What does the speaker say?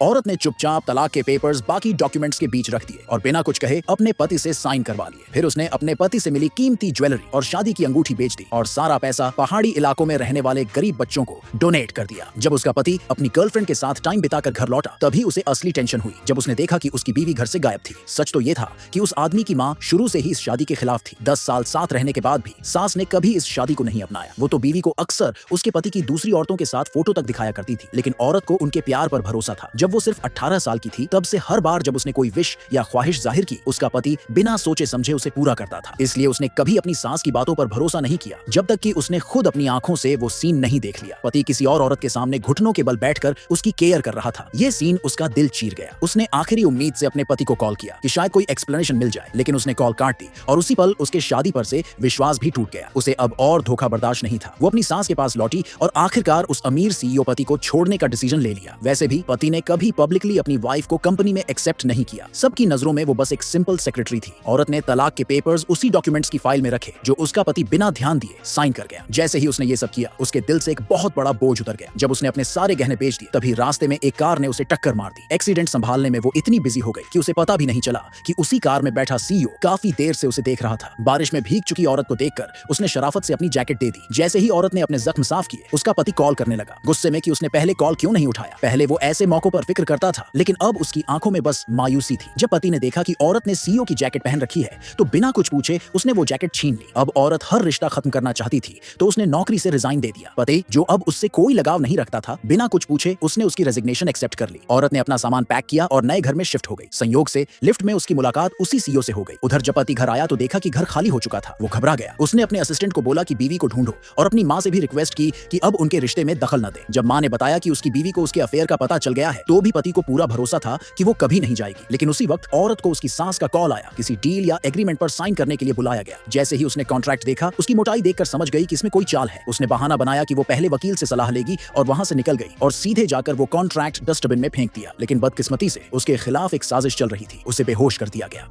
औरत ने चुपचाप तलाक के पेपर्स बाकी डॉक्यूमेंट्स के बीच रख दिए और बिना कुछ कहे अपने पति से साइन करवा लिए। फिर उसने अपने पति से मिली कीमती ज्वेलरी और शादी की अंगूठी बेच दी और सारा पैसा पहाड़ी इलाकों में रहने वाले गरीब बच्चों को डोनेट कर दिया। जब उसका पति अपनी गर्लफ्रेंड के साथ टाइम बिताकर घर लौटा तभी उसे असली टेंशन हुई जब उसने देखा कि उसकी बीवी घर से गायब थी। सच तो ये था कि उस आदमी की माँ शुरू से ही इस शादी के खिलाफ थी। 10 साल साथ रहने के बाद भी सास ने कभी इस शादी को नहीं अपनाया। वो तो बीवी को अक्सर उसके पति की दूसरी औरतों के साथ फोटो तक दिखाया करती थी, लेकिन औरत को उनके प्यार पर भरोसा था। जब वो सिर्फ 18 साल की थी तब से हर बार जब उसने कोई विश या ख्वाहिश जाहिर की उसका पति बिना सोचे समझे उसे पूरा करता था। इसलिए उसने कभी अपनी सास की बातों पर भरोसा नहीं किया जब तक कि उसने खुद अपनी आंखों से वो सीन नहीं देख लिया। पति किसी और औरत के सामने घुटनों के बल बैठकर उसकी केयर कर रहा था। ये सीन उसका दिल चीर गया। उसने आखिरी उम्मीद से अपने पति को कॉल किया कि शायद कोई एक्सप्लेनेशन मिल जाए, लेकिन उसने कॉल काट दी और उसी पल उसके शादी पर से विश्वास भी टूट गया। उसे अब और धोखा बर्दाश्त नहीं था। वो अपनी सास के पास लौटी और आखिरकार उस अमीर सीईओ पति को छोड़ने का डिसीजन ले लिया। वैसे भी पति ने कभी पब्लिकली अपनी वाइफ को कंपनी में एक्सेप्ट नहीं किया। सबकी नजरों में वो बस एक सिंपल सेक्रेटरी थी। औरत ने तलाक के पेपर्स उसी डॉक्यूमेंट्स की फाइल में रखे जो उसका पति बिना ध्यान दिए साइन कर गया। जैसे ही उसने ये सब किया उसके दिल से एक बहुत बड़ा बोझ उतर गया। जब उसने अपने सारे गहने बेच दिए तभी रास्ते में एक कार ने उसे टक्कर मार दी। एक्सीडेंट संभालने में वो इतनी बिजी हो गई कि उसे पता भी नहीं चला कि उसी कार में बैठा सीईओ काफी देर से उसे देख रहा था। बारिश में भीग चुकी औरत को देखकर उसने शराफत से अपनी जैकेट दे दी। जैसे ही औरत ने अपने जख्म साफ किए उसका पति कॉल करने लगा, गुस्से में कि उसने पहले कॉल क्यों नहीं उठाया। पहले वो ऐसे मौकों पर फिक्र करता था, लेकिन अब उसकी आंखों में बस मायूसी थी। जब पति ने देखा कि औरत ने सीईओ की जैकेट पहन रखी है तो बिना कुछ पूछे उसने वो जैकेट छीन ली। अब औरत हर रिश्ता खत्म करना चाहती थी तो उसने नौकरी से रिजाइन दे दिया। पति जो अब उससे कोई लगाव नहीं रखता था, बिना कुछ पूछे उसने उसकी रेजिग्नेशन एक्सेप्ट कर ली। औरत ने अपना सामान पैक किया और नए घर में शिफ्ट हो गई। संयोग से लिफ्ट में उसकी मुलाकात उसी सीईओ से हो गई। उधर जब पति घर आया तो देखा कि घर खाली हो चुका था। वो घबरा गया। उसने अपने असिस्टेंट को बोला कि बीवी को ढूंढो और अपनी माँ से भी रिक्वेस्ट की कि अब उनके रिश्ते में दखल न दे। जब माँ ने बताया कि उसकी बीवी को उसके अफेयर का पता चल गया है तो भी पति को पूरा भरोसा था कि वो कभी नहीं जाएगी। लेकिन उसी वक्त औरत को उसकी सास का कॉल आया। किसी डील या एग्रीमेंट पर साइन करने के लिए बुलाया गया। जैसे ही उसने कॉन्ट्रैक्ट देखा उसकी मोटाई देखकर समझ गई कि इसमें कोई चाल है। उसने बहाना बनाया कि वो पहले वकील से सलाह लेगी और वहां से निकल गई और सीधे जाकर वो कॉन्ट्रैक्ट डस्टबिन में फेंक दिया। लेकिन बदकिस्मती से उसके खिलाफ एक साजिश चल रही थी। उसे बेहोश कर दिया गया।